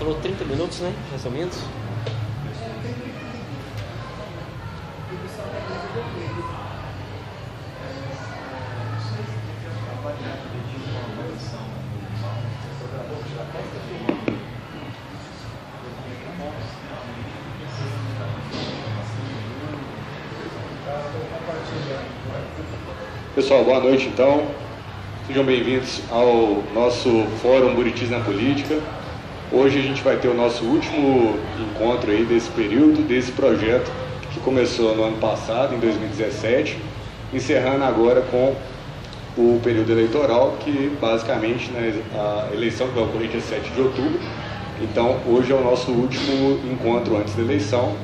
falou 30 minutos, né? Mais ou menos. Pessoal, boa noite então. Sejam bem-vindos ao nosso Fórum Buritis na Política. Hoje a gente vai ter o nosso último encontro aí desse período, desse projeto que começou no ano passado, em 2017, encerrando agora com o período eleitoral, que basicamente, né, a eleição que vai ocorrer dia 7 de outubro. Então, hoje é o nosso último encontro antes da eleição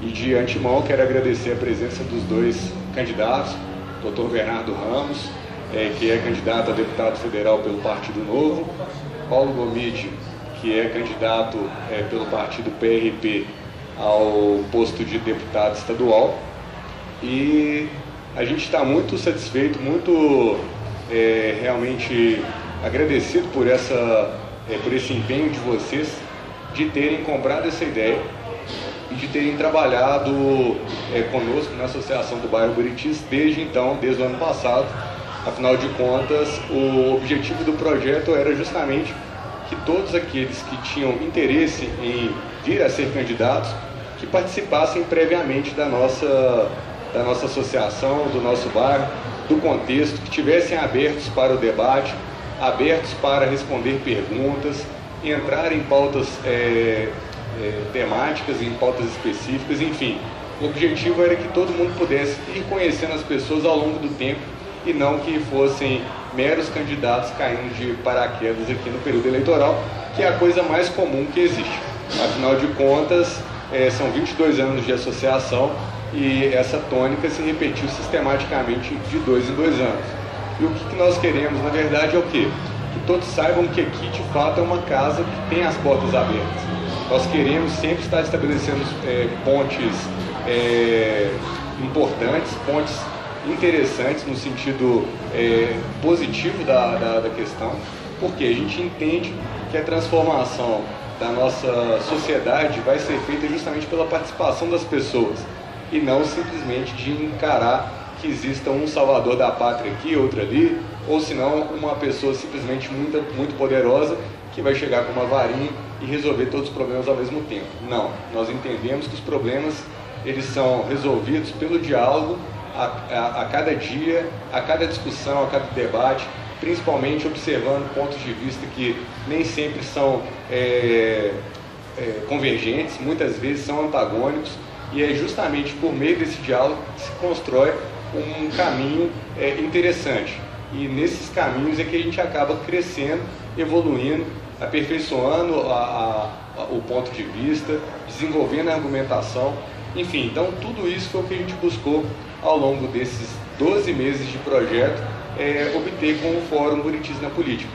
e de antemão quero agradecer a presença dos dois candidatos, Dr. Bernardo Ramos, que é candidato a deputado federal pelo Partido Novo, Paulo Gomide, que é candidato pelo partido PRP ao posto de deputado estadual. E a gente está muito satisfeito, muito realmente agradecido por esse empenho de vocês de terem comprado essa ideia e de terem trabalhado conosco na Associação do Bairro Buritis desde o ano passado. Afinal de contas, o objetivo do projeto era justamente que todos aqueles que tinham interesse em vir a ser candidatos, que participassem previamente da nossa associação, do nosso bairro, do contexto, que estivessem abertos para o debate, abertos para responder perguntas, entrar em pautas temáticas, em pautas específicas, enfim. O objetivo era que todo mundo pudesse ir conhecendo as pessoas ao longo do tempo e não que fossem meros candidatos caindo de paraquedas aqui no período eleitoral, que é a coisa mais comum que existe. Afinal de contas, são 22 anos de associação e essa tônica se repetiu sistematicamente de 2 em 2 anos. E o que nós queremos, na verdade, é o quê? Que todos saibam que aqui, de fato, é uma casa que tem as portas abertas. Nós queremos sempre estar estabelecendo pontes importantes, pontes interessantes no sentido positivo da questão, porque a gente entende que a transformação da nossa sociedade vai ser feita justamente pela participação das pessoas e não simplesmente de encarar que exista um salvador da pátria aqui, outro ali, ou senão uma pessoa simplesmente muito poderosa que vai chegar com uma varinha e resolver todos os problemas ao mesmo tempo. Não, nós entendemos que os problemas eles são resolvidos pelo diálogo a cada dia, a cada discussão, a cada debate, principalmente observando pontos de vista que nem sempre são convergentes, muitas vezes são antagônicos, e é justamente por meio desse diálogo que se constrói um caminho interessante. E nesses caminhos é que a gente acaba crescendo, evoluindo, aperfeiçoando o ponto de vista, desenvolvendo a argumentação, enfim. Então tudo isso foi o que a gente buscou ao longo desses 12 meses de projeto, obter com o Fórum Buritis na Política.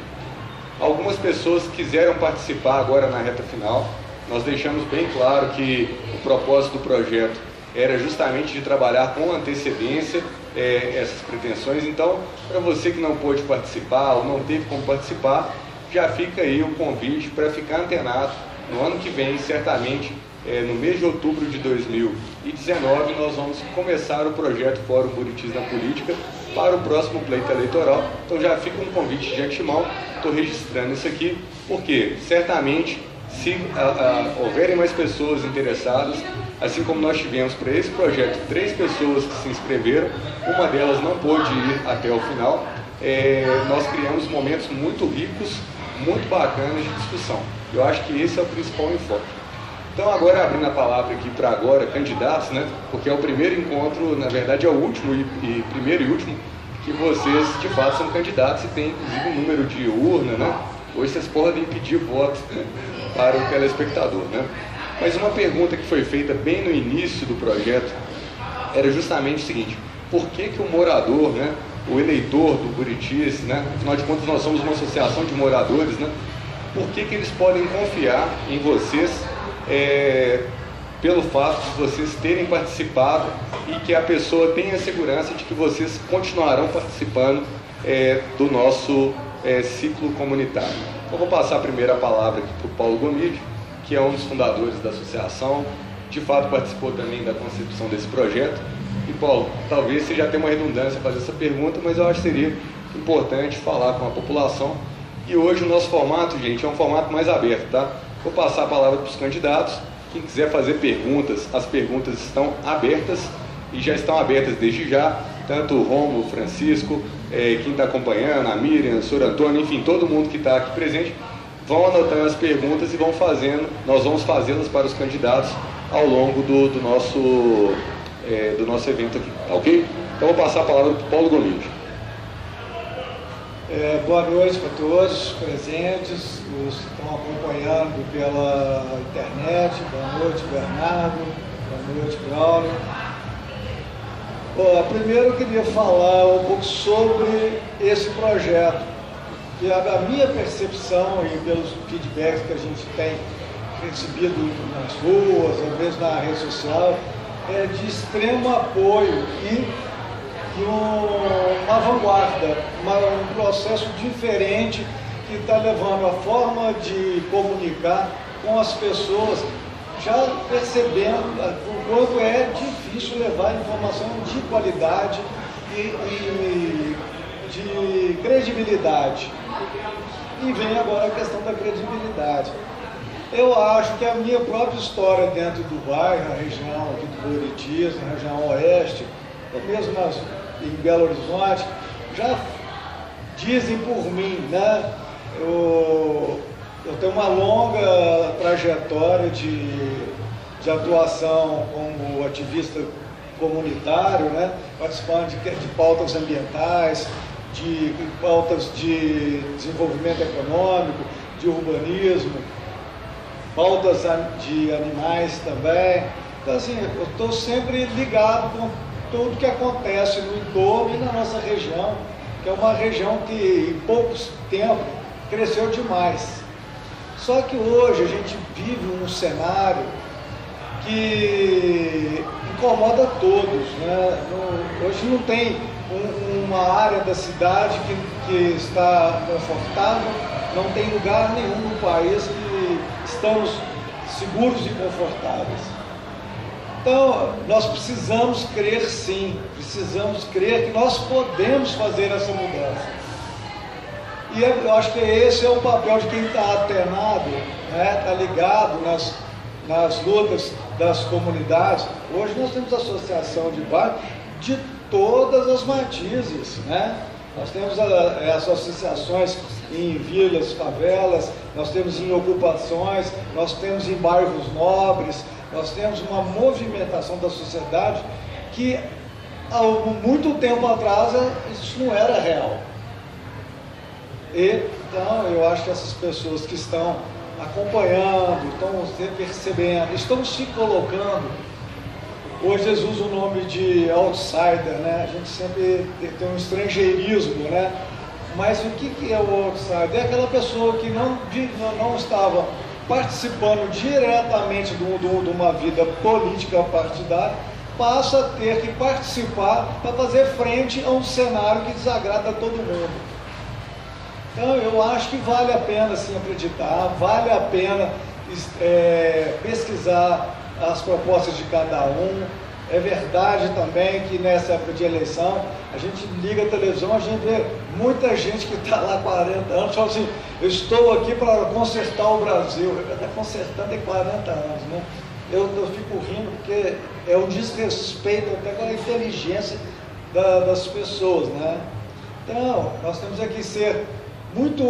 Algumas pessoas quiseram participar agora na reta final. Nós deixamos bem claro que o propósito do projeto era justamente de trabalhar com antecedência essas pretensões. Então, para você que não pôde participar ou não teve como participar, já fica aí o convite para ficar antenado. No ano que vem, certamente, no mês de outubro de 2019, nós vamos começar o projeto Fórum Buritis na Política para o próximo pleito eleitoral. Então já fica um convite de antemão, estou registrando isso aqui, porque certamente, se houverem mais pessoas interessadas, assim como nós tivemos para esse projeto 3 pessoas que se inscreveram, uma delas não pôde ir até o final, nós criamos momentos muito ricos, muito bacanas de discussão. Eu acho que esse é o principal enfoque. Então agora, abrindo a palavra aqui para candidatos, né? Porque é o primeiro encontro, na verdade é o último e primeiro e último, que vocês de fato são candidatos e tem inclusive um número de urna, né? Hoje vocês podem pedir voto para o telespectador, né? Mas uma pergunta que foi feita bem no início do projeto era justamente o seguinte: por que o morador, né, o eleitor do Buritis, né, afinal de contas nós somos uma associação de moradores, né, por que eles podem confiar em vocês pelo fato de vocês terem participado e que a pessoa tenha a segurança de que vocês continuarão participando do nosso ciclo comunitário? Eu vou passar primeiro a palavra aqui para o Paulo Gomide, que é um dos fundadores da associação, de fato participou também da concepção desse projeto. E Paulo, talvez seja até uma redundância fazer essa pergunta, mas eu acho que seria importante falar com a população. E hoje o nosso formato, gente, é um formato mais aberto, tá? Vou passar a palavra para os candidatos. Quem quiser fazer perguntas, as perguntas estão abertas e já estão abertas desde já, tanto o Romulo, Francisco, quem está acompanhando, a Miriam, o Sr. Antônio, enfim, todo mundo que está aqui presente, vão anotando as perguntas e vão fazendo, nós vamos fazê-las para os candidatos ao longo do nosso evento aqui, tá ok? Então vou passar a palavra para o Paulo Gomide. Boa noite para todos presentes, os que estão acompanhando pela internet. Boa noite, Bernardo. Boa noite, Braulio. Primeiro eu queria falar um pouco sobre esse projeto, que a minha percepção e pelos feedbacks que a gente tem recebido nas ruas, às vezes na rede social, é de extremo apoio e uma vanguarda, um processo diferente que está levando a forma de comunicar com as pessoas, já percebendo o quanto é difícil levar informação de qualidade e de credibilidade. E vem agora a questão da credibilidade. Eu acho que a minha própria história dentro do bairro, na região aqui do Buritis, na região oeste, ou mesmo em Belo Horizonte, já dizem por mim, né? Eu tenho uma longa trajetória de atuação como ativista comunitário, né? Participando de pautas ambientais, de pautas de desenvolvimento econômico, de urbanismo, pautas de animais também. Então, assim, eu estou sempre ligado com tudo que acontece no entorno e na nossa região, que é uma região que em poucos tempos cresceu demais. Só que hoje a gente vive um cenário que incomoda todos, né? Hoje não tem uma área da cidade que está confortável, não tem lugar nenhum no país que estamos seguros e confortáveis. Então, nós precisamos crer sim, precisamos crer que nós podemos fazer essa mudança. E eu acho que esse é o papel de quem está atenado, né? Está ligado nas lutas das comunidades. Hoje nós temos associação de bairro de todas as matizes, né? Nós temos as associações em vilas, favelas, nós temos em ocupações, nós temos em bairros nobres, nós temos uma movimentação da sociedade que há muito tempo atrás isso não era real. Então eu acho que essas pessoas que estão acompanhando, estão percebendo, estão se colocando. Hoje eles usam o nome de outsider, né? A gente sempre tem um estrangeirismo, né? Mas o que é o outsider? É aquela pessoa que não estava participando diretamente de uma vida política partidária, passa a ter que participar para fazer frente a um cenário que desagrada a todo mundo. Então eu acho que vale a pena sim acreditar, vale a pena pesquisar as propostas de cada um. É verdade também que nessa época de eleição, a gente liga a televisão, a gente vê muita gente que está lá há 40 anos, fala assim, eu estou aqui para consertar o Brasil. Está consertando em 40 anos, né? Eu fico rindo porque é um desrespeito até com a inteligência das pessoas, né? Então, nós temos aqui que ser muito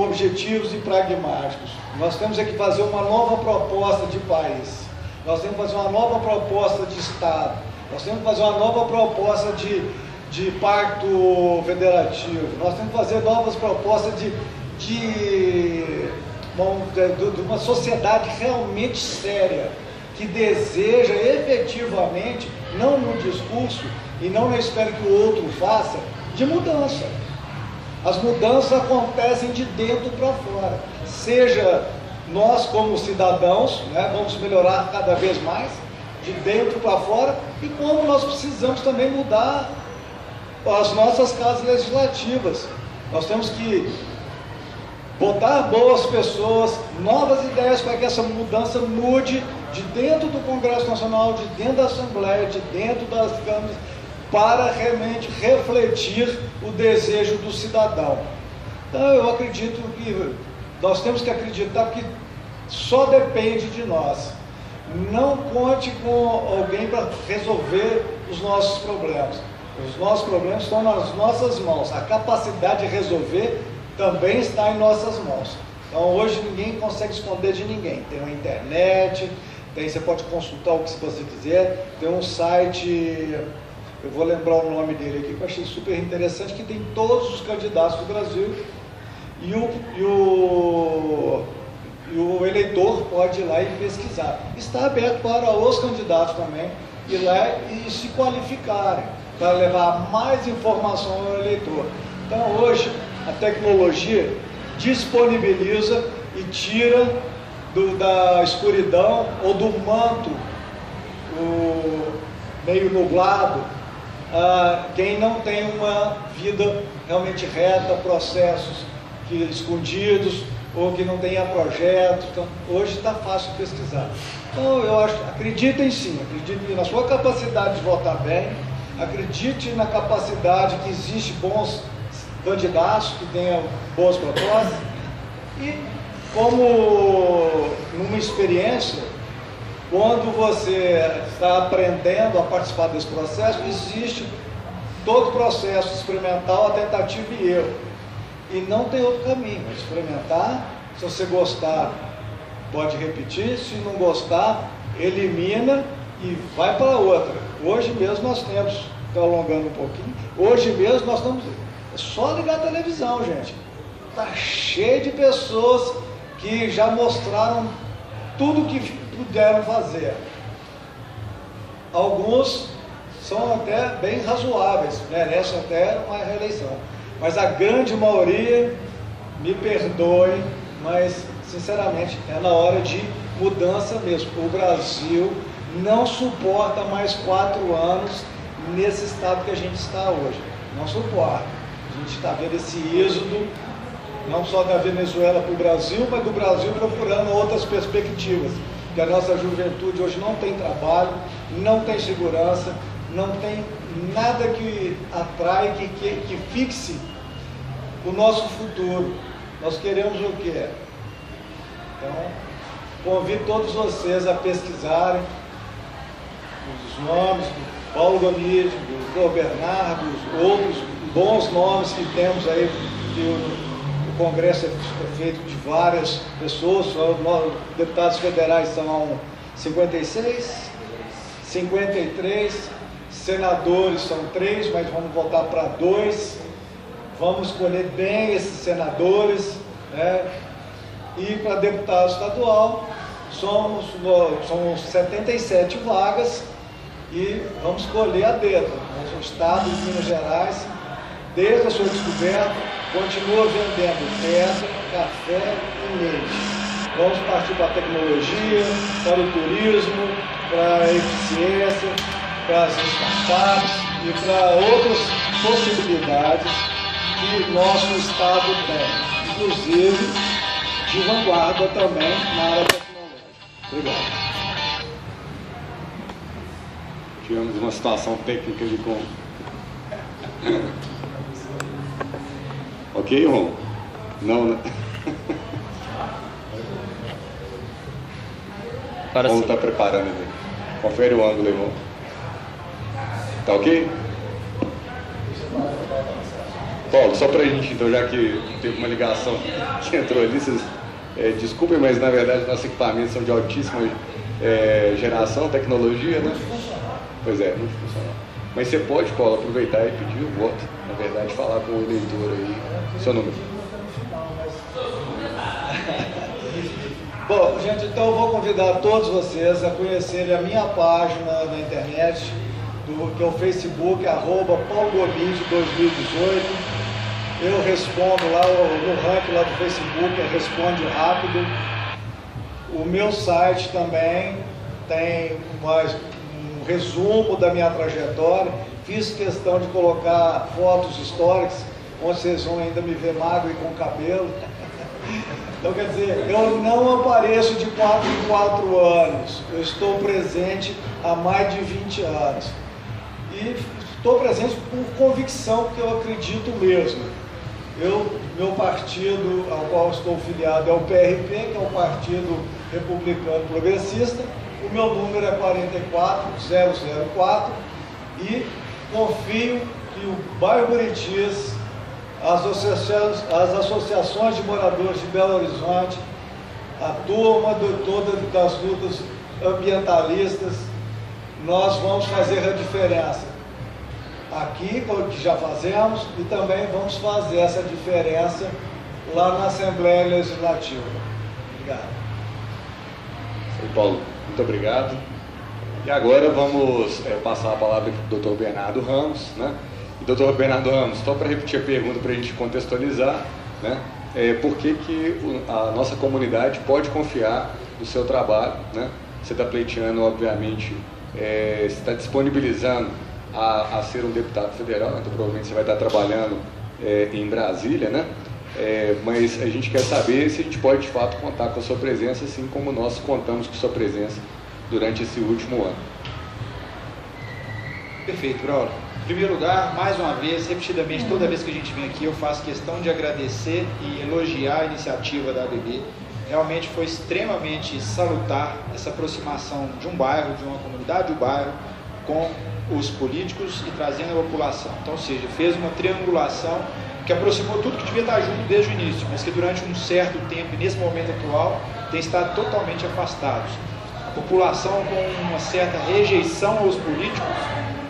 objetivos e pragmáticos. Nós temos aqui que fazer uma nova proposta de país. Nós temos que fazer uma nova proposta de Estado. Nós temos que fazer uma nova proposta de pacto federativo. Nós temos que fazer novas propostas de uma sociedade realmente séria, que deseja efetivamente, não no discurso e não na espera que o outro faça, de mudança. As mudanças acontecem de dentro para fora. Seja nós como cidadãos, né, vamos melhorar cada vez mais, de dentro para fora, e como nós precisamos também mudar as nossas casas legislativas. Nós temos que botar boas pessoas, novas ideias para que essa mudança mude de dentro do Congresso Nacional, de dentro da Assembleia, de dentro das câmaras, para realmente refletir o desejo do cidadão. Então eu acredito que nós temos que acreditar que só depende de nós. Não conte com alguém para resolver os nossos problemas. Os nossos problemas estão nas nossas mãos. A capacidade de resolver também está em nossas mãos. Então hoje ninguém consegue esconder de ninguém. Tem uma internet, você pode consultar o que você quiser, tem um site, eu vou lembrar o nome dele aqui, que eu achei super interessante, que tem todos os candidatos do Brasil e o eleitor pode ir lá e pesquisar. Está aberto para os candidatos também ir lá e se qualificarem, para levar mais informação ao eleitor. Então hoje a tecnologia disponibiliza e tira da escuridão ou do manto meio nublado quem não tem uma vida realmente reta, processos escondidos ou que não tenha projetos. Então, hoje está fácil pesquisar. Então eu acreditem sim, acreditem na sua capacidade de votar bem, acredite na capacidade que existe bons candidatos que tenham boas propostas e, como numa experiência, quando você está aprendendo a participar desse processo, existe todo o processo experimental, a tentativa e erro. E não tem outro caminho, é experimentar. Se você gostar, pode repetir, se não gostar, elimina e vai para outra. Hoje mesmo nós temos, estou alongando um pouquinho, hoje mesmo nós estamos, é só ligar a televisão, gente. Está cheio de pessoas que já mostraram tudo o que puderam fazer. Alguns são até bem razoáveis, merecem até uma reeleição. Mas a grande maioria, me perdoe, mas sinceramente é na hora de mudança mesmo. O Brasil não suporta mais 4 anos nesse estado que a gente está hoje. Não suporta. A gente está vendo esse êxodo, não só da Venezuela para o Brasil, mas do Brasil procurando outras perspectivas. Que a nossa juventude hoje não tem trabalho, não tem segurança, não tem nada que atrai, que fixe o nosso futuro. Nós queremos o quê? Então, convido todos vocês a pesquisarem os nomes do Paulo Gomide, do Dr. Bernardo, os outros bons nomes que temos aí, que o Congresso é feito de várias pessoas, os deputados federais são 56, 53, senadores são 3, mas vamos voltar para 2, vamos escolher bem esses senadores, né? E para deputado estadual, são 77 vagas e vamos escolher a dedo. O Estado de Minas Gerais, desde a sua descoberta, continua vendendo pedra, café e leite. Vamos partir para a tecnologia, para o turismo, para a eficiência, para as startups e para outras possibilidades que nosso Estado tem, inclusive de vanguarda também na área tecnológica. Obrigado. Tivemos uma situação técnica de como. Ok, Ron? Não, né? Vamos estar preparando ali. Confere o ângulo, irmão. Tá ok? Paulo, só pra gente, então, já que teve uma ligação que entrou ali, vocês desculpem, mas na verdade nossos equipamentos são de altíssima geração, tecnologia, né? Pois é, muito funcional. Mas você pode, Paulo, aproveitar e pedir o voto, na verdade, falar com o eleitor aí, seu número. Bom, gente, então eu vou convidar todos vocês a conhecerem a minha página na internet, que é o Facebook, @PauloGomide2018. Eu respondo lá no ranking lá do Facebook, responde rápido. O meu site também tem um resumo da minha trajetória. Fiz questão de colocar fotos históricas, onde vocês vão ainda me ver magro e com cabelo. Então, quer dizer, eu não apareço de 4 em 4 anos, eu estou presente há mais de 20 anos. E estou presente por convicção, porque eu acredito mesmo. Meu partido ao qual estou filiado é o PRP, que é o Partido Republicano Progressista. O meu número é 44004 e confio que o bairro Buritis, as associações de moradores de Belo Horizonte, a turma toda das lutas ambientalistas, nós vamos fazer a diferença aqui, que já fazemos, e também vamos fazer essa diferença lá na Assembleia Legislativa. Obrigado. Oi, Paulo, muito obrigado. E agora vamos passar a palavra para o Dr. Bernardo Ramos, né? E, Dr. Bernardo Ramos, só para repetir a pergunta para a gente contextualizar, né? Por que a nossa comunidade pode confiar no seu trabalho, né? Você está pleiteando, obviamente, você está disponibilizando a ser um deputado federal, então provavelmente você vai estar trabalhando em Brasília, né? Mas a gente quer saber se a gente pode de fato contar com a sua presença, assim como nós contamos com a sua presença durante esse último ano. Perfeito, Braulio. Em primeiro lugar, mais uma vez, repetidamente, toda vez que a gente vem aqui, eu faço questão de agradecer e elogiar a iniciativa da ABB. Realmente foi extremamente salutar essa aproximação de um bairro, de uma comunidade do bairro, com os políticos e trazendo a população. Então, ou seja, fez uma triangulação que aproximou tudo que devia estar junto desde o início, mas que durante um certo tempo, e nesse momento atual, tem estado totalmente afastados. A população com uma certa rejeição aos políticos,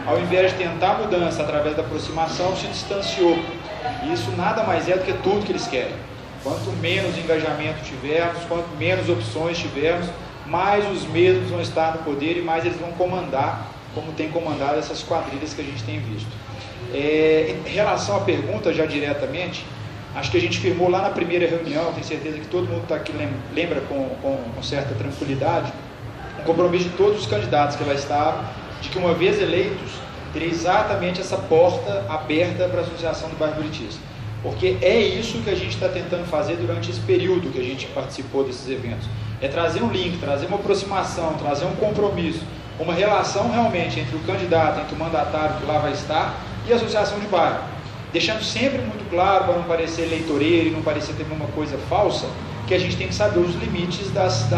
ao invés de tentar mudança através da aproximação, se distanciou. E isso nada mais é do que tudo que eles querem. Quanto menos engajamento tivermos, quanto menos opções tivermos, mais os mesmos vão estar no poder e mais eles vão comandar, como tem comandado essas quadrilhas que a gente tem visto. Em relação à pergunta, já diretamente, acho que a gente firmou lá na primeira reunião, tenho certeza que todo mundo está aqui lembra com certa tranquilidade, um compromisso de todos os candidatos que lá estavam, de que uma vez eleitos, teria exatamente essa porta aberta para a Associação do Bairro Buritis. Porque é isso que a gente está tentando fazer durante esse período que a gente participou desses eventos. É trazer um link, trazer uma aproximação, trazer um compromisso, uma relação realmente entre o candidato, entre o mandatário que lá vai estar e a associação de bairro. Deixando sempre muito claro, para não parecer eleitoreiro e não parecer ter uma coisa falsa, que a gente tem que saber os limites das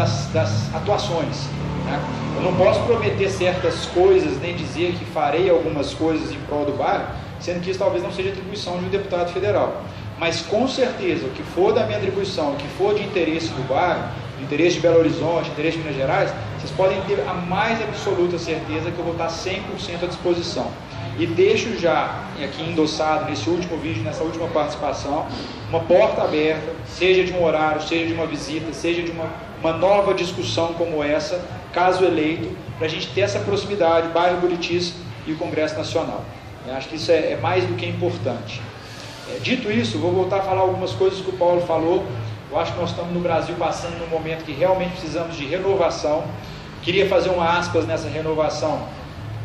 atuações. Né? Eu não posso prometer certas coisas, nem dizer que farei algumas coisas em prol do bairro, sendo que isso talvez não seja atribuição de um deputado federal. Mas com certeza, o que for da minha atribuição, o que for de interesse do bairro, de interesse de Belo Horizonte, de interesse de Minas Gerais, vocês podem ter a mais absoluta certeza que eu vou estar 100% à disposição. E deixo já aqui endossado nesse último vídeo, nessa última participação, uma porta aberta, seja de um horário, seja de uma visita, seja de uma nova discussão como essa, caso eleito, para a gente ter essa proximidade, bairro Buritis e o Congresso Nacional. Eu acho que isso é mais do que importante. Dito isso, vou voltar a falar algumas coisas que o Paulo falou. Eu acho que nós estamos no Brasil passando num momento que realmente precisamos de renovação. Queria fazer uma aspas nessa renovação,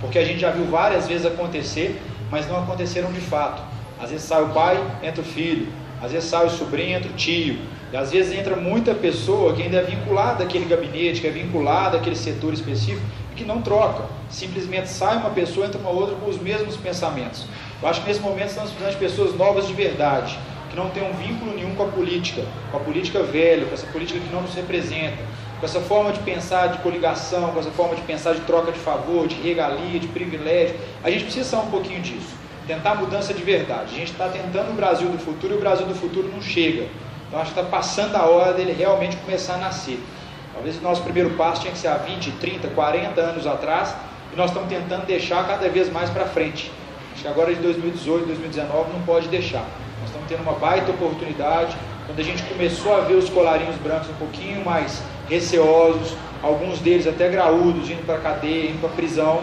porque a gente já viu várias vezes acontecer, mas não aconteceram de fato. Às vezes sai o pai, entra o filho, às vezes sai o sobrinho, entra o tio, e às vezes entra muita pessoa que ainda é vinculada àquele gabinete, que é vinculada àquele setor específico, e que não troca. Simplesmente sai uma pessoa, entra uma outra com os mesmos pensamentos. Eu acho que nesse momento estamos precisando de pessoas novas de verdade, que não tenham vínculo nenhum com a política velha, com essa política que não nos representa, com essa forma de pensar de coligação, com essa forma de pensar de troca de favor, de regalia, de privilégio. A gente precisa sair um pouquinho disso, tentar mudança de verdade. A gente está tentando o Brasil do futuro e o Brasil do futuro não chega. Então acho que está passando a hora dele realmente começar a nascer. Talvez o nosso primeiro passo tinha que ser há 20, 30, 40 anos atrás, e nós estamos tentando deixar cada vez mais para frente. Acho que agora de 2018, 2019 não pode deixar. Nós estamos tendo uma baita oportunidade, quando a gente começou a ver os colarinhos brancos um pouquinho mais receosos, alguns deles até graúdos, indo para a cadeia, indo para a prisão,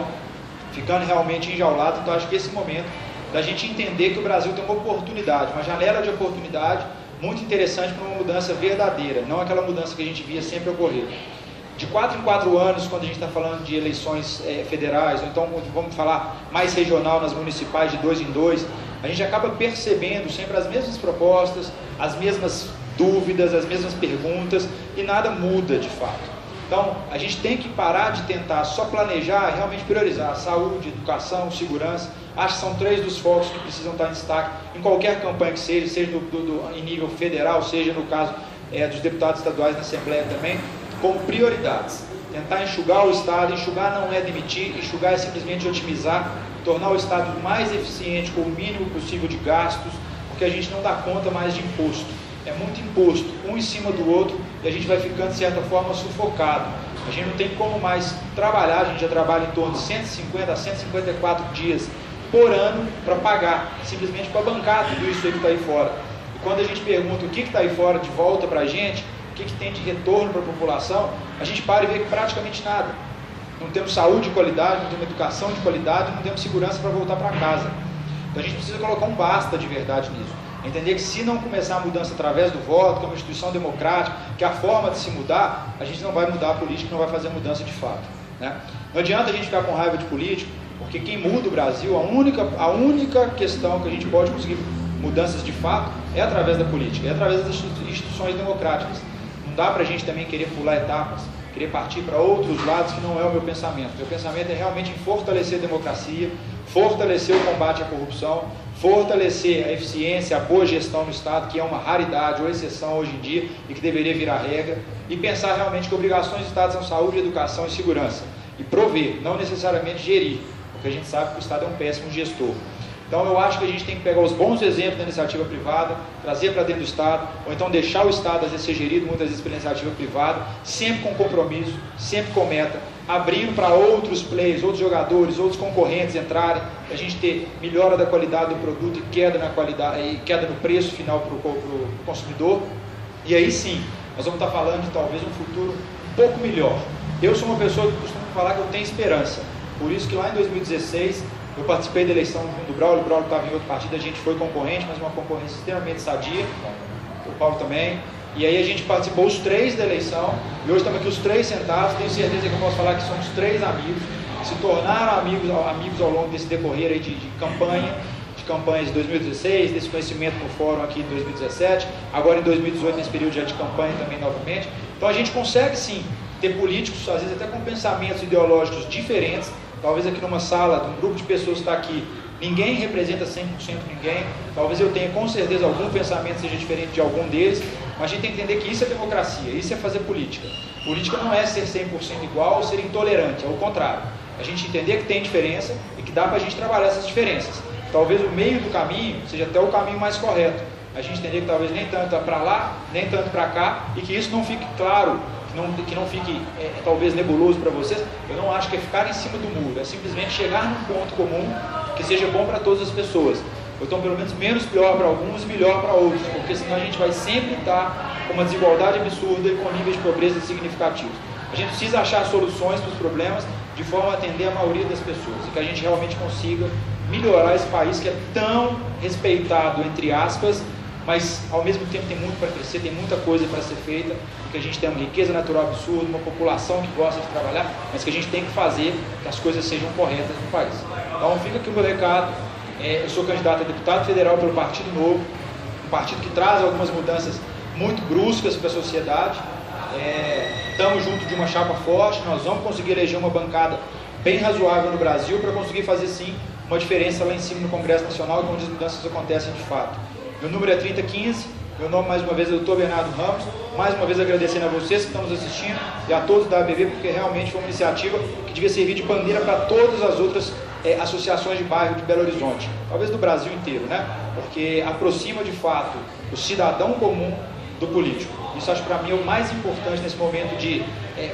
ficando realmente enjaulados. Então acho que esse momento da gente entender que o Brasil tem uma oportunidade, uma janela de oportunidade muito interessante para uma mudança verdadeira, não aquela mudança que a gente via sempre ocorrer. De 4 em 4 anos, quando a gente está falando de eleições federais, ou então vamos falar mais regional nas municipais de 2 em 2, a gente acaba percebendo sempre as mesmas propostas, as mesmas dúvidas, as mesmas perguntas e nada muda de fato. Então, a gente tem que parar de tentar só planejar e realmente priorizar saúde, educação, segurança. Acho que são 3 dos focos que precisam estar em destaque em qualquer campanha que seja em nível federal, seja no caso dos deputados estaduais na Assembleia também, como prioridades. Tentar enxugar o Estado. Enxugar não é demitir, enxugar é simplesmente otimizar, tornar o Estado mais eficiente com o mínimo possível de gastos, porque a gente não dá conta mais de imposto. É muito imposto, um em cima do outro, e a gente vai ficando, de certa forma, sufocado. A gente não tem como mais trabalhar, a gente já trabalha em torno de 150 a 154 dias por ano para pagar, simplesmente para bancar tudo isso aí que está aí fora. E quando a gente pergunta o que está aí fora de volta para a gente, o que tem de retorno para a população, a gente para e vê que praticamente nada. Não temos saúde de qualidade, não temos educação de qualidade, não temos segurança para voltar para casa. Então a gente precisa colocar um basta de verdade nisso. Entender que se não começar a mudança através do voto, que é uma instituição democrática, que é a forma de se mudar, a gente não vai mudar a política, não vai fazer mudança de fato, né? Não adianta a gente ficar com raiva de político, porque quem muda o Brasil, a única questão que a gente pode conseguir mudanças de fato é através da política, é através das instituições democráticas. Não dá para a gente também querer pular etapas, querer partir para outros lados que não é o meu pensamento. Meu pensamento é realmente em fortalecer a democracia, fortalecer o combate à corrupção, fortalecer a eficiência, a boa gestão no Estado, que é uma raridade ou exceção hoje em dia e que deveria virar regra, e pensar realmente que obrigações do Estado são saúde, educação e segurança, e prover, não necessariamente gerir, porque a gente sabe que o Estado é um péssimo gestor. Então eu acho que a gente tem que pegar os bons exemplos da iniciativa privada, trazer para dentro do Estado, ou então deixar o Estado às vezes ser gerido muitas vezes pela iniciativa privada, sempre com compromisso, sempre com meta, abrindo para outros players, outros jogadores, outros concorrentes entrarem, a gente ter melhora da qualidade do produto e queda na qualidade, e queda no preço final para o consumidor. E aí sim, nós vamos estar falando de talvez um futuro um pouco melhor. Eu sou uma pessoa que costumo falar que eu tenho esperança, por isso que lá em 2016 eu participei da eleição do Braulio, o Braulio estava em outro partido, a gente foi concorrente, mas uma concorrência extremamente sadia, o Paulo também, e aí a gente participou os 3 da eleição, e hoje estamos aqui os 3 sentados, tenho certeza que eu posso falar que somos 3 amigos, que se tornaram amigos ao longo desse decorrer aí de campanhas de 2016, desse conhecimento no fórum aqui em 2017, agora em 2018, nesse período já de campanha também novamente. Então a gente consegue sim ter políticos, às vezes até com pensamentos ideológicos diferentes. Talvez aqui numa sala, um grupo de pessoas que está aqui, ninguém representa 100% ninguém, talvez eu tenha com certeza algum pensamento seja diferente de algum deles, mas a gente tem que entender que isso é democracia, isso é fazer política. Política não é ser 100% igual ou ser intolerante, é o contrário. A gente entender que tem diferença e que dá para a gente trabalhar essas diferenças. Talvez o meio do caminho seja até o caminho mais correto. A gente entender que talvez nem tanto para lá, nem tanto para cá, e que isso não fique claro, que não fique talvez nebuloso para vocês. Eu não acho que é ficar em cima do muro, é simplesmente chegar num ponto comum que seja bom para todas as pessoas. Ou então pelo menos menos pior para alguns e melhor para outros, porque senão a gente vai sempre estar com uma desigualdade absurda e com níveis de pobreza significativos. A gente precisa achar soluções para os problemas de forma a atender a maioria das pessoas e que a gente realmente consiga melhorar esse país que é tão respeitado, entre aspas, mas ao mesmo tempo tem muito para crescer, tem muita coisa para ser feita, porque a gente tem uma riqueza natural absurda, uma população que gosta de trabalhar, mas que a gente tem que fazer que as coisas sejam corretas no país. Então fica aqui o meu recado. Eu sou candidato a deputado federal pelo Partido Novo, um partido que traz algumas mudanças muito bruscas para a sociedade. Estamos junto de uma chapa forte, nós vamos conseguir eleger uma bancada bem razoável no Brasil para conseguir fazer sim uma diferença lá em cima no Congresso Nacional, onde as mudanças acontecem de fato. Meu número é 3015, meu nome mais uma vez é Dr. Bernardo Ramos, mais uma vez agradecendo a vocês que estão nos assistindo e a todos da ABB, porque realmente foi uma iniciativa que devia servir de bandeira para todas as outras associações de bairro de Belo Horizonte, talvez do Brasil inteiro, né? Porque aproxima de fato o cidadão comum do político. Isso acho para mim é o mais importante nesse momento de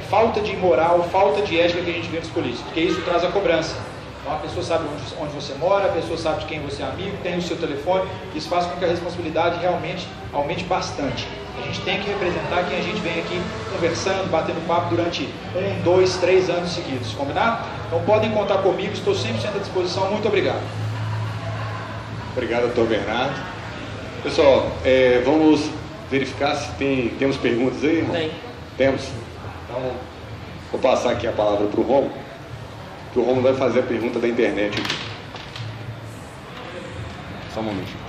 falta de moral, falta de ética que a gente vê nos políticos, porque isso traz a cobrança. Então a pessoa sabe onde você mora, a pessoa sabe de quem você é amigo, tem o seu telefone, isso faz com que a responsabilidade realmente aumente bastante. A gente tem que representar quem a gente vem aqui conversando, batendo papo durante 1, 2, 3 anos seguidos, combinado? Então podem contar comigo, estou 100% à disposição, muito obrigado. Obrigado, doutor Bernardo. Pessoal, vamos verificar se temos perguntas aí, irmão? Tem. Temos? Então, vou passar aqui a palavra para o Romulo, que o Romulo vai fazer a pergunta da internet aqui. Só um momento.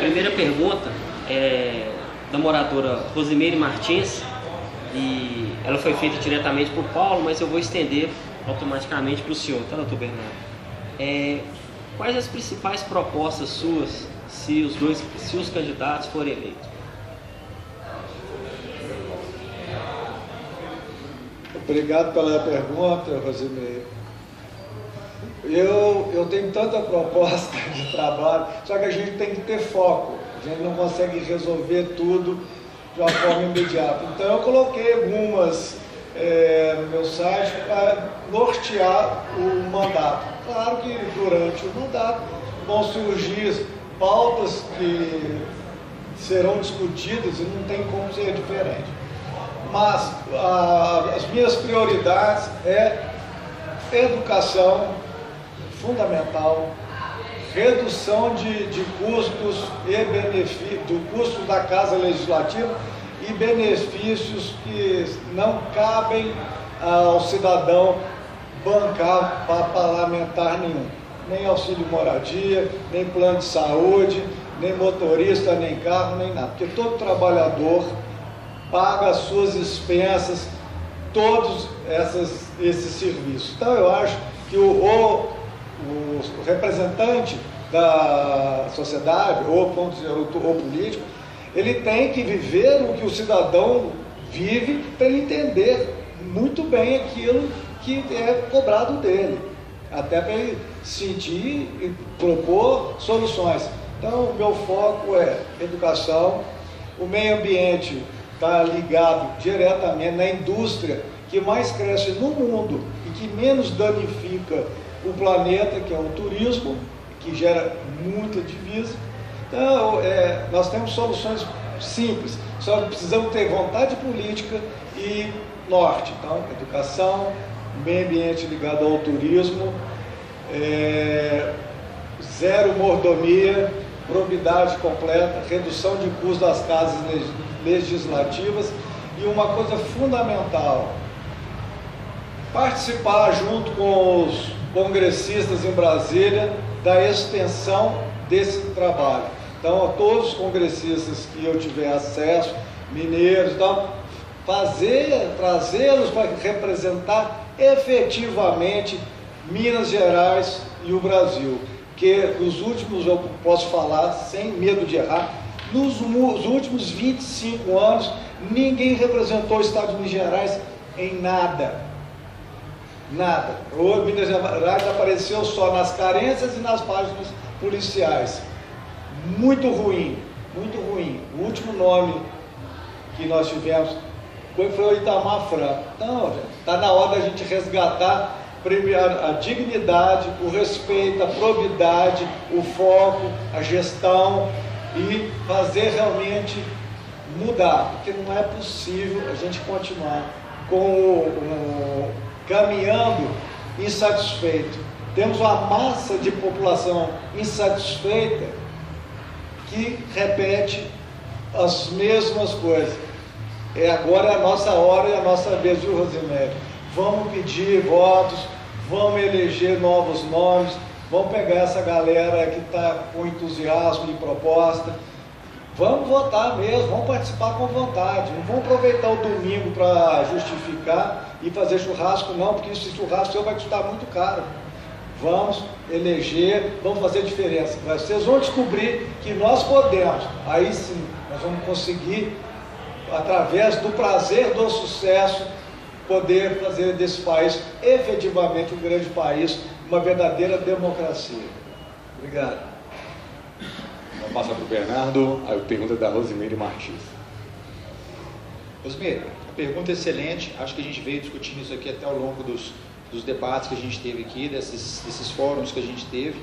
primeira pergunta é da moradora Rosimeire Martins, e ela foi feita diretamente por Paulo, mas eu vou estender automaticamente para o senhor, tá, doutor Bernardo? Quais as principais propostas suas se os candidatos forem eleitos? Obrigado pela pergunta, Rosimeire. Eu tenho tanta proposta de trabalho, só que a gente tem que ter foco. A gente não consegue resolver tudo de uma forma imediata. Então eu coloquei algumas no meu site para nortear o mandato. Claro que durante o mandato vão surgir pautas que serão discutidas e não tem como ser diferente. Mas as minhas prioridades é educação fundamental, redução de custos e benefícios, do custo da Casa Legislativa e benefícios que não cabem ao cidadão bancar para parlamentar nenhum. Nem auxílio moradia, nem plano de saúde, nem motorista, nem carro, nem nada. Porque todo trabalhador paga as suas expensas, todos esses serviços. Então eu acho que o representante da sociedade, ou político, ele tem que viver o que o cidadão vive para ele entender muito bem aquilo que é cobrado dele, até para ele sentir e propor soluções. Então o meu foco é educação, o meio ambiente está ligado diretamente na indústria que mais cresce no mundo e que menos danifica o planeta, que é o turismo, que gera muita divisa. Então, nós temos soluções simples, só precisamos ter vontade política e norte. Então, educação, meio ambiente ligado ao turismo, zero mordomia, probidade completa, redução de custos das casas legislativas e uma coisa fundamental, participar junto com os congressistas em Brasília da extensão desse trabalho. Então, a todos os congressistas que eu tiver acesso, mineiros, então, trazê-los para representar efetivamente Minas Gerais e o Brasil. Que nos últimos, eu posso falar sem medo de errar, nos últimos 25 anos, ninguém representou o Estado de Minas Gerais em nada. Nada. O Minas Gerais apareceu só nas carências e nas páginas policiais. Muito ruim, muito ruim. O último nome que nós tivemos foi o Itamar Franco. Então, está na hora da gente resgatar a dignidade, o respeito, a probidade, o foco, a gestão e fazer realmente mudar, porque não é possível a gente continuar caminhando insatisfeito. Temos uma massa de população insatisfeita que repete as mesmas coisas. Agora é a nossa hora e a nossa vez, viu, Rosimeire? Vamos pedir votos, vamos eleger novos nomes, vamos pegar essa galera que está com entusiasmo e proposta, vamos votar mesmo, vamos participar com vontade, não vamos aproveitar o domingo para justificar e fazer churrasco não, porque esse churrasco seu vai custar muito caro. Vamos eleger, vamos fazer diferença. Vocês vão descobrir que nós podemos, aí sim, nós vamos conseguir, através do prazer do sucesso, poder fazer desse país efetivamente um grande país, uma verdadeira democracia. Obrigado. Vamos passar para o Bernardo, a pergunta da Rosimeire Martins. Rosimeire, a pergunta é excelente, acho que a gente veio discutindo isso aqui até ao longo dos debates que a gente teve aqui, desses fóruns que a gente teve.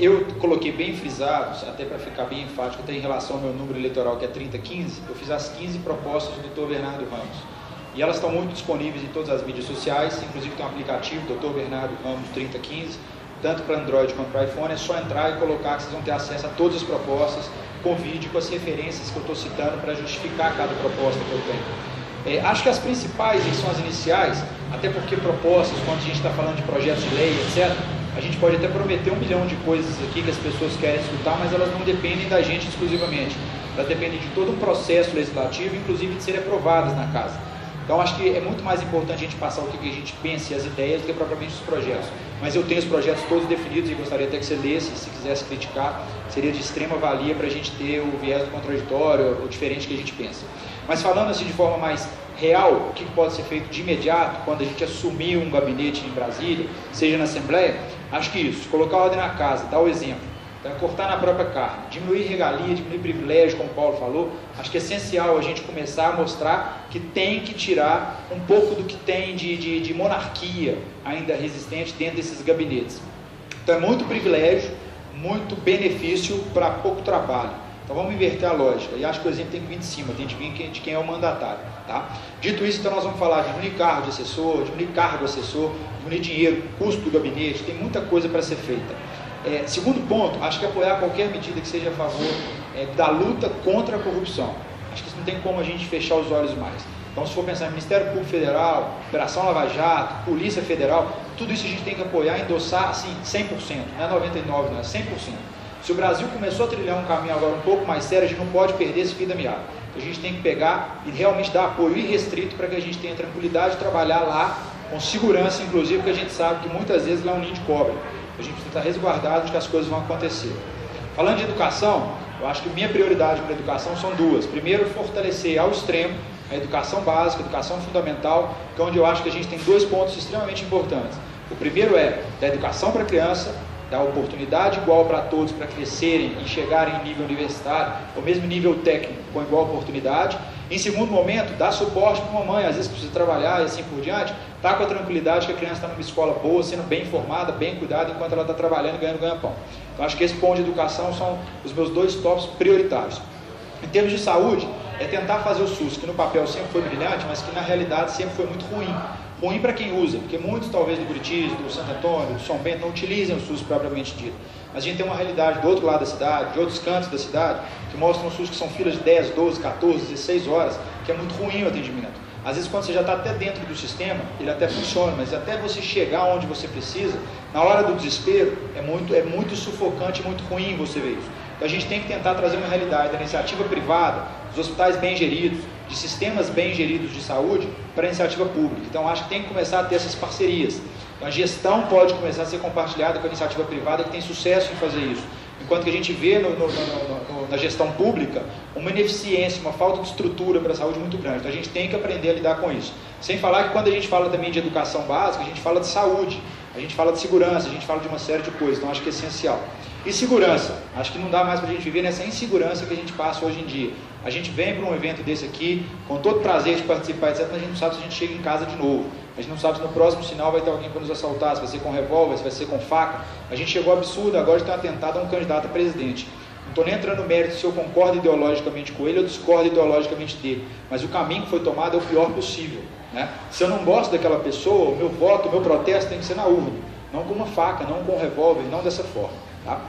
Eu coloquei bem frisados, até para ficar bem enfático, até em relação ao meu número eleitoral, que é 3015, eu fiz as 15 propostas do Dr. Bernardo Ramos. E elas estão muito disponíveis em todas as mídias sociais, inclusive tem um aplicativo, Dr. Bernardo Ramos 3015, tanto para Android quanto para iPhone, é só entrar e colocar que vocês vão ter acesso a todas as propostas, com vídeo, com as referências que eu estou citando para justificar cada proposta que eu tenho. Acho que as principais são as iniciais, até porque propostas, quando a gente está falando de projetos de lei, etc., a gente pode até prometer 1 milhão de coisas aqui que as pessoas querem escutar, mas elas não dependem da gente exclusivamente. Elas dependem de todo um processo legislativo, inclusive de serem aprovadas na casa. Então acho que é muito mais importante a gente passar o que a gente pensa e as ideias do que propriamente os projetos. Mas eu tenho os projetos todos definidos e gostaria até que você lesse, se quisesse criticar, seria de extrema valia para a gente ter o viés do contraditório, o diferente que a gente pensa. Mas falando assim de forma mais real, o que pode ser feito de imediato, quando a gente assumir um gabinete em Brasília, seja na Assembleia, acho que isso, colocar ordem na casa, dar o exemplo. Então, cortar na própria carne, diminuir regalia, diminuir privilégio, como o Paulo falou. Acho que é essencial a gente começar a mostrar que tem que tirar um pouco do que tem de monarquia ainda resistente dentro desses gabinetes. Então é muito privilégio, muito benefício para pouco trabalho. Então vamos inverter a lógica, e acho que o exemplo tem que vir de cima, tem que vir de quem é o mandatário. Tá? Dito isso, então nós vamos falar de diminuir cargo de assessor, diminuir cargo assessor, diminuir dinheiro, custo do gabinete, tem muita coisa para ser feita. Segundo ponto, acho que apoiar qualquer medida que seja a favor da luta contra a corrupção. Acho que isso não tem como a gente fechar os olhos mais. Então, se for pensar em Ministério Público Federal, Operação Lava Jato, Polícia Federal, tudo isso a gente tem que apoiar e endossar assim, 100%, não é 99%, não é 100%. Se o Brasil começou a trilhar um caminho agora um pouco mais sério, a gente não pode perder esse fio da meada. A gente tem que pegar e realmente dar apoio irrestrito para que a gente tenha tranquilidade de trabalhar lá com segurança, inclusive, porque a gente sabe que muitas vezes lá é um ninho de cobra. A gente precisa estar resguardado de que as coisas vão acontecer. Falando de educação, eu acho que minha prioridade para a educação são duas. Primeiro, fortalecer ao extremo a educação básica, a educação fundamental, que é onde eu acho que a gente tem 2 pontos extremamente importantes. O primeiro é da educação para a criança, dar oportunidade igual para todos para crescerem e chegarem em nível universitário, ou mesmo nível técnico, com igual oportunidade. Em segundo momento, dar suporte para uma mãe, às vezes precisa trabalhar e assim por diante, tá com a tranquilidade que a criança está numa escola boa, sendo bem informada, bem cuidada, enquanto ela está trabalhando e ganhando ganha-pão. Então acho que esse ponto de educação são os meus 2 tópicos prioritários. Em termos de saúde, é tentar fazer o SUS, que no papel sempre foi brilhante, mas que na realidade sempre foi muito ruim. Ruim para quem usa, porque muitos talvez do Curitiba, do Santo Antônio, do São Bento não utilizem o SUS propriamente dito. Mas a gente tem uma realidade do outro lado da cidade, de outros cantos da cidade, que mostram o SUS que são filas de 10, 12, 14, 16 horas, que é muito ruim o atendimento. Às vezes quando você já está até dentro do sistema, ele até funciona, mas até você chegar onde você precisa, na hora do desespero, é muito sufocante, muito ruim você ver isso. Então a gente tem que tentar trazer uma realidade da iniciativa privada, dos hospitais bem geridos, de sistemas bem geridos de saúde para a iniciativa pública. Então acho que tem que começar a ter essas parcerias. Então, a gestão pode começar a ser compartilhada com a iniciativa privada que tem sucesso em fazer isso. Enquanto que a gente vê na gestão pública uma ineficiência, uma falta de estrutura para a saúde muito grande. Então a gente tem que aprender a lidar com isso. Sem falar que quando a gente fala também de educação básica, a gente fala de saúde, a gente fala de segurança, a gente fala de uma série de coisas. Então acho que é essencial. E segurança, acho que não dá mais para a gente viver nessa insegurança que a gente passa hoje em dia. A gente vem para um evento desse aqui, com todo prazer de participar, etc., mas a gente não sabe se a gente chega em casa de novo. A gente não sabe se no próximo sinal vai ter alguém para nos assaltar, se vai ser com revólver, se vai ser com faca. A gente chegou absurdo agora de ter um atentado a um candidato a presidente. Não estou nem entrando no mérito se eu concordo ideologicamente com ele ou discordo ideologicamente dele, mas o caminho que foi tomado é o pior possível. Né? Se eu não gosto daquela pessoa, o meu voto, o meu protesto tem que ser na urna, não com uma faca, não com um revólver, não dessa forma. Tá?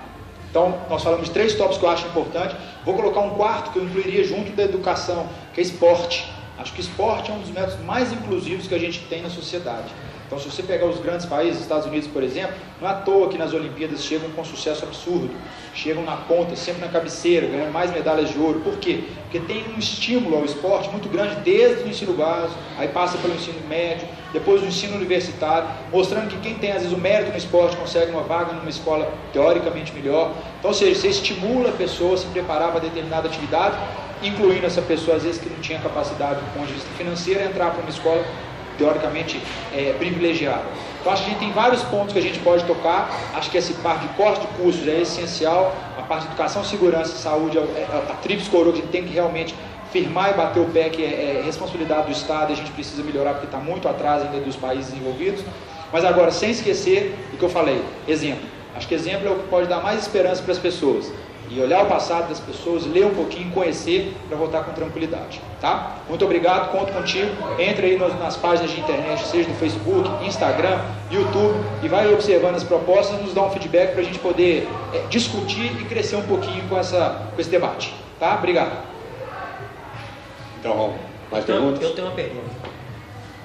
Então, nós falamos de 3 tópicos que eu acho importante. Vou colocar um quarto que eu incluiria junto da educação, que é esporte. Acho que esporte é um dos métodos mais inclusivos que a gente tem na sociedade. Então, se você pegar os grandes países, Estados Unidos, por exemplo, não é à toa que nas Olimpíadas chegam com sucesso absurdo. Chegam na ponta, sempre na cabeceira, ganhando mais medalhas de ouro. Por quê? Porque tem um estímulo ao esporte muito grande desde o ensino básico, aí passa pelo ensino médio, depois do ensino universitário, mostrando que quem tem, às vezes, o mérito no esporte consegue uma vaga numa escola teoricamente melhor. Então, ou seja, você estimula a pessoa a se preparar para determinada atividade, incluindo essa pessoa, às vezes, que não tinha capacidade do ponto de vista financeiro, a entrar para uma escola teoricamente privilegiada. Então, acho que a gente tem vários pontos que a gente pode tocar. Acho que essa parte de corte de custos é essencial. A parte de educação, segurança e saúde, a tríplice coroa que a gente tem que realmente firmar e bater o pé, que é responsabilidade do Estado, e a gente precisa melhorar porque está muito atrás ainda dos países envolvidos. Mas agora, sem esquecer do que eu falei, exemplo. Acho que exemplo é o que pode dar mais esperança para as pessoas. E olhar o passado das pessoas, ler um pouquinho, conhecer, para votar com tranquilidade. Tá? Muito obrigado, conto contigo. Entre aí nas páginas de internet, seja no Facebook, Instagram, YouTube, e vai observando as propostas, nos dá um feedback para a gente poder discutir e crescer um pouquinho com esse debate. Tá? Obrigado. Então, mais perguntas? Eu tenho uma pergunta.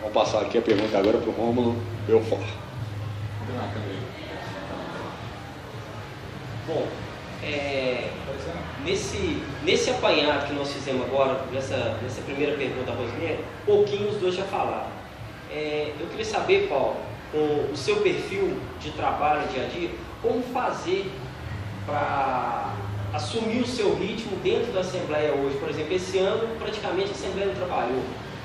Vamos passar aqui a pergunta agora para o Rômulo Belfort. Bom, nesse apanhado que nós fizemos agora, nessa primeira pergunta da Rosemary, pouquinho os dois já falaram. Eu queria saber, Paulo, com o seu perfil de trabalho dia a dia, como fazer para assumir o seu ritmo dentro da Assembleia hoje. Por exemplo, esse ano praticamente a Assembleia não trabalhou.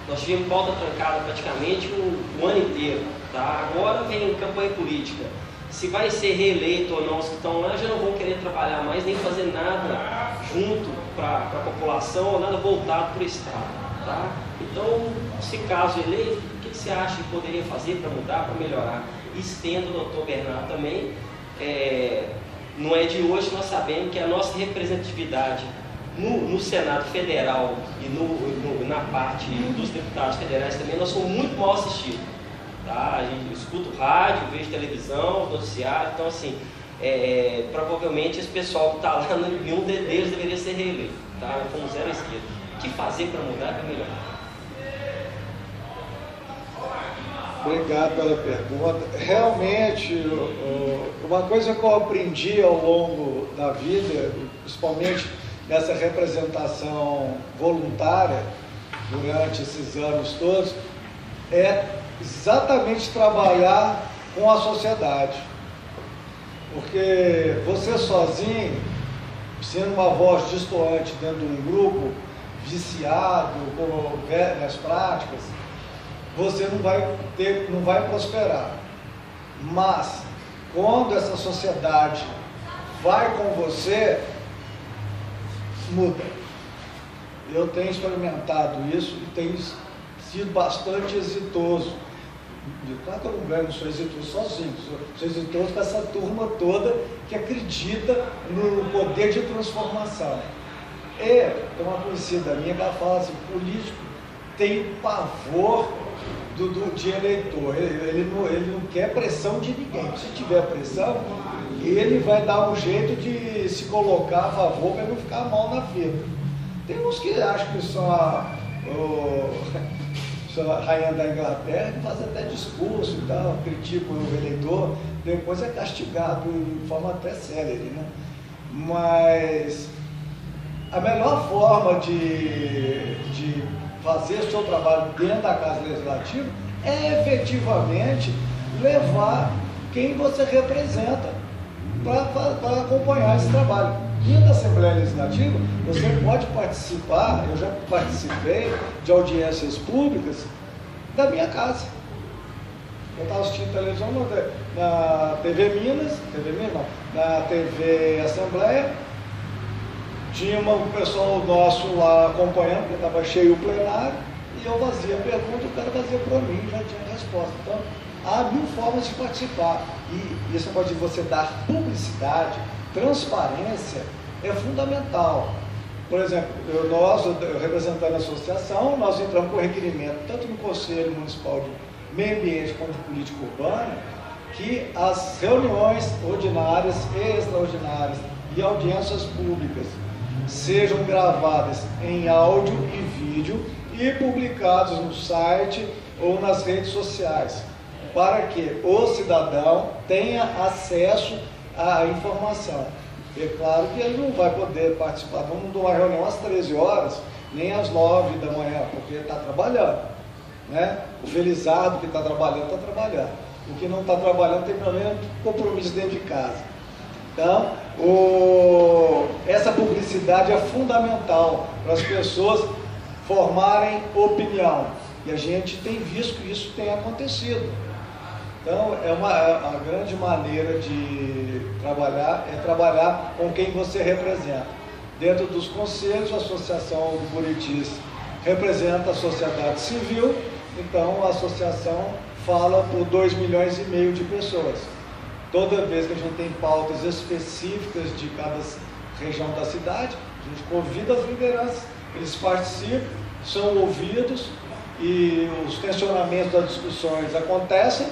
Nós tivemos pauta trancada praticamente o ano inteiro. Tá? Agora vem campanha política. Se vai ser reeleito ou não, os que estão lá já não vão querer trabalhar mais, nem fazer nada junto para a população, ou nada voltado para o Estado. Tá? Então, se caso eleito, o que você acha que poderia fazer para mudar, para melhorar? E estendo o doutor Bernardo também. Não é de hoje, nós sabemos que a nossa representatividade no Senado Federal e na parte dos deputados federais também, nós somos muito mal assistidos. Tá? A gente escuta o rádio, vejo televisão, noticiário, então assim, provavelmente esse pessoal que está lá, nenhum deles deveria ser reeleito, tá? Como zero à esquerda. O que fazer para mudar, para melhorar? Obrigado pela pergunta. Realmente, uma coisa que eu aprendi ao longo da vida, principalmente nessa representação voluntária, durante esses anos todos, é exatamente trabalhar com a sociedade. Porque você sozinho, sendo uma voz destoante dentro de um grupo, viciado, com velhas práticas, você não vai prosperar. Mas, quando essa sociedade vai com você, muda. Eu tenho experimentado isso e tenho sido bastante exitoso. Claro que eu não ganho, não sou exitoso sozinho, sou exitoso com essa turma toda que acredita no poder de transformação. Tem uma conhecida minha que ela fala assim: político tem pavor de eleitor, ele não quer pressão de ninguém. Se tiver pressão, ele vai dar um jeito de se colocar a favor para não ficar mal na fila. Tem uns que acham que são a rainha da Inglaterra, que faz até discurso e tal, critica o eleitor, depois é castigado de forma até célere, né? Mas a melhor forma de fazer o seu trabalho dentro da Casa Legislativa é efetivamente levar quem você representa para acompanhar esse trabalho. Dentro da Assembleia Legislativa, você pode participar, eu já participei de audiências públicas da minha casa. Eu estava assistindo televisão na TV Minas, na TV Assembleia, tinha um pessoal nosso lá acompanhando, porque estava cheio o plenário, e eu fazia pergunta, o cara fazia para mim, já tinha resposta. Então, há 1000 formas de participar. E esse negócio de você dar publicidade, transparência, é fundamental. Por exemplo, eu representando a associação, nós entramos com requerimento, tanto no Conselho Municipal de Meio Ambiente quanto de Política Urbana, que as reuniões ordinárias e extraordinárias e audiências públicas sejam gravadas em áudio e vídeo e publicados no site ou nas redes sociais, para que o cidadão tenha acesso à informação. É claro que ele não vai poder participar de uma reunião às 13 horas, nem às 9 da manhã, porque ele está trabalhando, né? O felizardo que está trabalhando, O que não está trabalhando tem pelo menos compromisso dentro de casa. Então, essa publicidade é fundamental para as pessoas formarem opinião. E a gente tem visto que isso tem acontecido. Então, uma grande maneira de trabalhar com quem você representa. Dentro dos conselhos, a Associação do Buritis representa a sociedade civil, então a associação fala por 2,5 milhões de pessoas. Toda vez que a gente tem pautas específicas de cada região da cidade, a gente convida as lideranças, eles participam, são ouvidos e os tensionamentos das discussões acontecem,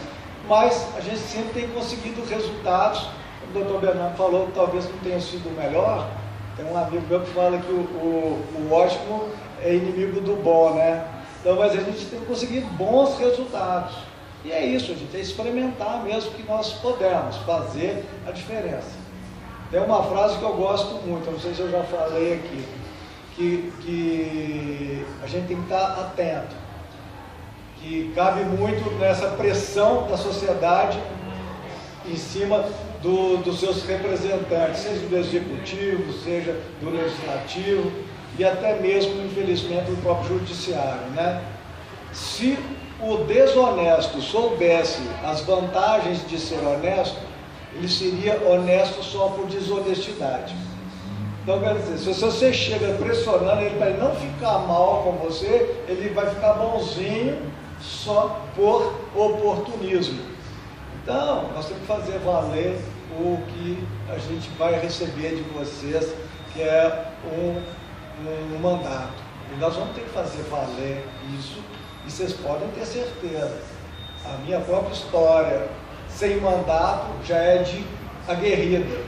mas a gente sempre tem conseguido resultados. O doutor Bernardo falou que talvez não tenha sido o melhor. Tem um amigo meu que fala que o ótimo é inimigo do bom, né? Então, mas a gente tem conseguido bons resultados. E é isso, a gente tem que experimentar mesmo que nós podemos fazer a diferença. Tem uma frase que eu gosto muito, não sei se eu já falei aqui, que a gente tem que estar atento, que cabe muito nessa pressão da sociedade em cima dos seus representantes, seja do executivo, seja do legislativo e até mesmo, infelizmente, do próprio judiciário, né? Se o desonesto soubesse as vantagens de ser honesto, ele seria honesto só por desonestidade. Então, quer dizer, se você chega pressionando ele para ele não ficar mal com você, ele vai ficar bonzinho só por oportunismo. Então, nós temos que fazer valer o que a gente vai receber de vocês, que é um mandato. E nós vamos ter que fazer valer isso, e vocês podem ter certeza. A minha própria história sem mandato já é de aguerrida.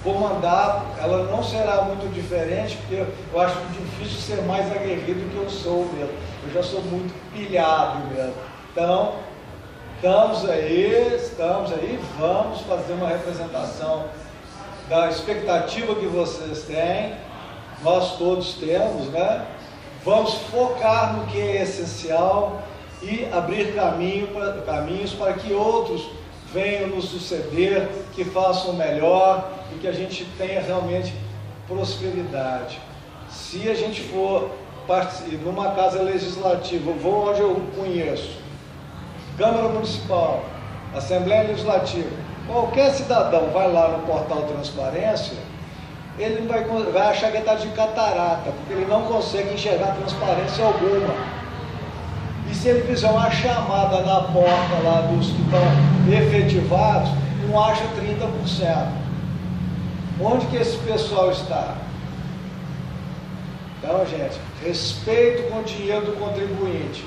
Com mandato, ela não será muito diferente, porque eu acho difícil ser mais aguerrido do que eu sou mesmo. Eu já sou muito pilhado mesmo. Então, estamos aí, vamos fazer uma representação da expectativa que vocês têm, nós todos temos, né? Vamos focar no que é essencial e abrir caminhos para que outros venham nos suceder, que façam melhor e que a gente tenha realmente prosperidade. Se a gente for numa casa legislativa, vou onde eu conheço, Câmara Municipal, Assembleia Legislativa, qualquer cidadão vai lá no portal Transparência, ele vai achar que está de catarata, porque ele não consegue enxergar transparência alguma. E se ele fizer uma chamada na porta lá dos que estão efetivados, não acha 30%. Onde que esse pessoal está? Então, gente, respeito com o dinheiro do contribuinte.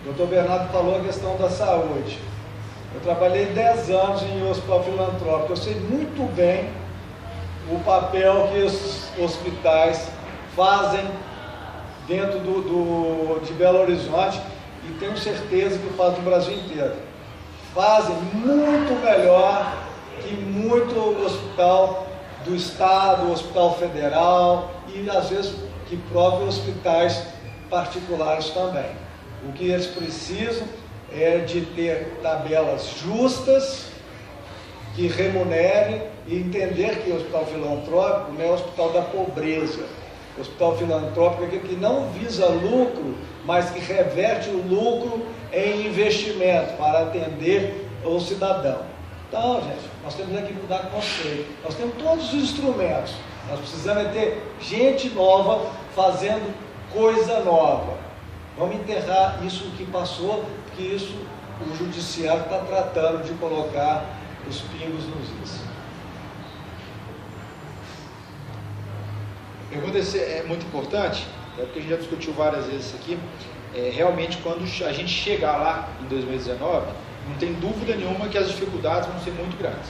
O Dr. Bernardo falou a questão da saúde. Eu trabalhei 10 anos em hospital filantrópico. Eu sei muito bem o papel que os hospitais fazem dentro de Belo Horizonte, e tenho certeza que fazem no Brasil inteiro. Fazem muito melhor que muito hospital do Estado, hospital federal e às vezes que próprios hospitais particulares também. O que eles precisam é de ter tabelas justas, que remunerem, e entender que o hospital filantrópico não é o hospital da pobreza. O hospital filantrópico é aquele que não visa lucro, mas que reverte o lucro em investimento para atender o cidadão. Então, gente, nós temos que mudar o conceito. Nós temos todos os instrumentos. Nós precisamos ter gente nova fazendo coisa nova. Vamos enterrar isso que passou, porque isso o judiciário está tratando de colocar os pingos nos is. A pergunta é muito importante, porque a gente já discutiu várias vezes isso aqui. Realmente, quando a gente chegar lá em 2019, não tem dúvida nenhuma que as dificuldades vão ser muito grandes.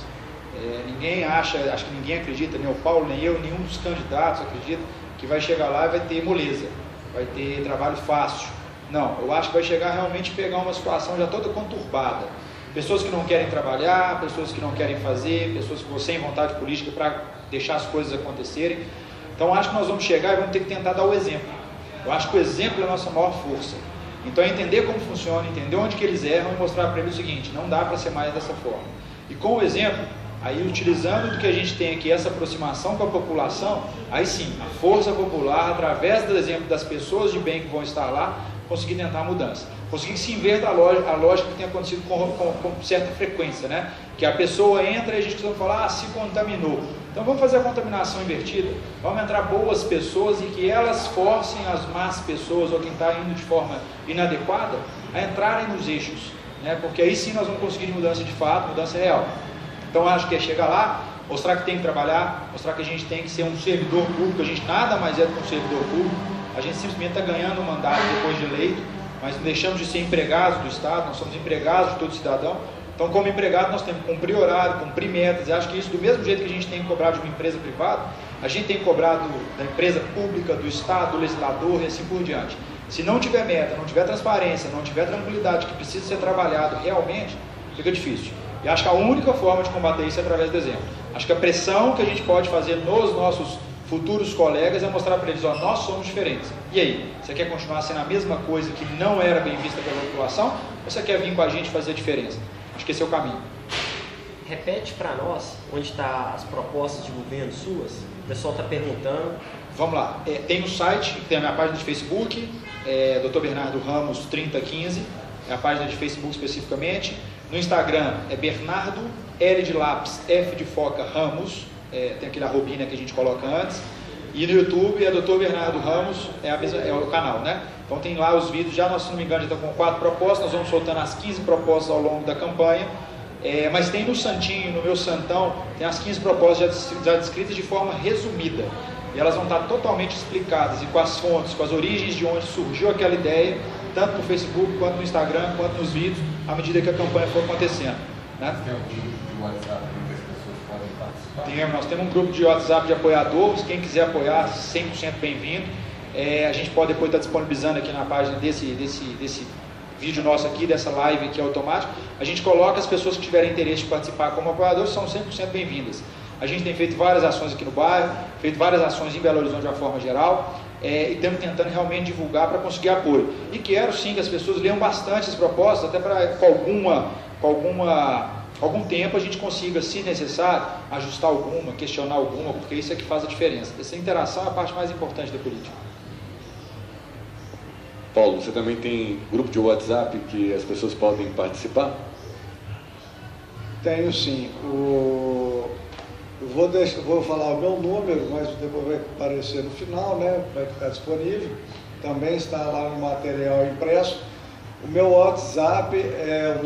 Ninguém acho que ninguém acredita, nem o Paulo, nem eu, nenhum dos candidatos acredita que vai chegar lá e vai ter moleza, vai ter trabalho fácil. Não, eu acho que vai chegar realmente pegar uma situação já toda conturbada. Pessoas que não querem trabalhar, pessoas que não querem fazer, pessoas que vão sem vontade política para deixar as coisas acontecerem. Então acho que nós vamos chegar e vamos ter que tentar dar o exemplo. Eu acho que o exemplo é a nossa maior força. Então é entender como funciona, entender onde que eles erram e mostrar para eles o seguinte: não dá para ser mais dessa forma. E com o exemplo, aí utilizando do que a gente tem aqui, essa aproximação com a população, aí sim, a força popular, através do exemplo das pessoas de bem que vão estar lá, conseguir tentar a mudança. Conseguir que se inverta a lógica que tem acontecido com certa frequência, né? Que a pessoa entra e a gente costuma falar, se contaminou. Então vamos fazer a contaminação invertida. Vamos entrar boas pessoas e que elas forcem as más pessoas ou quem está indo de forma inadequada a entrarem nos eixos, né? Porque aí sim nós vamos conseguir mudança de fato, mudança real. Então acho que é chegar lá, mostrar que tem que trabalhar, mostrar que a gente tem que ser um servidor público. A gente nada mais é do que um servidor público. A gente simplesmente está ganhando um mandato depois de eleito, mas não deixamos de ser empregados do Estado, nós somos empregados de todo cidadão. Então, como empregado, nós temos que cumprir horário, cumprir metas. E acho que isso, do mesmo jeito que a gente tem que cobrar de uma empresa privada, a gente tem que cobrar da empresa pública, do Estado, do legislador e assim por diante. Se não tiver meta, não tiver transparência, não tiver tranquilidade que precisa ser trabalhado realmente, fica difícil. E acho que a única forma de combater isso é através do exemplo. Acho que a pressão que a gente pode fazer nos nossos futuros colegas é mostrar para eles, ó, nós somos diferentes. E aí, você quer continuar sendo a mesma coisa que não era bem vista pela população, ou você quer vir com a gente fazer a diferença? Acho que esse é o caminho. Repete para nós onde estão as propostas de governo suas. O pessoal está perguntando. Vamos lá. Tem no site, tem a minha página de Facebook, Dr. Bernardo Ramos 3015, é a página de Facebook especificamente. No Instagram é Bernardo L de lápis, F de foca Ramos, tem aquele arrobinha que a gente coloca antes. E no YouTube é Dr. Bernardo Ramos, é o canal, né? Então tem lá os vídeos, já nós, se não me engano, já estamos com 4 propostas, nós vamos soltando as 15 propostas ao longo da campanha. Mas tem no Santinho, no meu Santão, tem as 15 propostas já descritas de forma resumida. E elas vão estar totalmente explicadas, e com as fontes, com as origens de onde surgiu aquela ideia, tanto no Facebook, quanto no Instagram, quanto nos vídeos, à medida que a campanha for acontecendo. Né? Tem um grupo de WhatsApp que as pessoas podem participar? Nós temos um grupo de WhatsApp de apoiadores, quem quiser apoiar, 100% bem-vindo. A gente pode depois estar disponibilizando aqui na página desse vídeo nosso aqui, dessa live aqui automático. A gente coloca as pessoas que tiverem interesse de participar como apoiadores, são 100% bem-vindas. A gente tem feito várias ações aqui no bairro, feito várias ações em Belo Horizonte de uma forma geral, e estamos tentando realmente divulgar para conseguir apoio. E quero sim que as pessoas leiam bastante as propostas, até para com algum tempo a gente consiga, se necessário, ajustar alguma, questionar alguma, porque isso é que faz a diferença. Essa interação é a parte mais importante da política. Paulo, você também tem grupo de WhatsApp que as pessoas podem participar? Tenho sim. Eu vou falar o meu número, mas depois vai aparecer no final, né? Vai ficar disponível. Também está lá no material impresso. O meu WhatsApp é o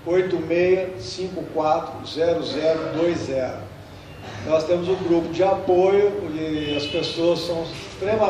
986540020. Nós temos um grupo de apoio e as pessoas são extremamente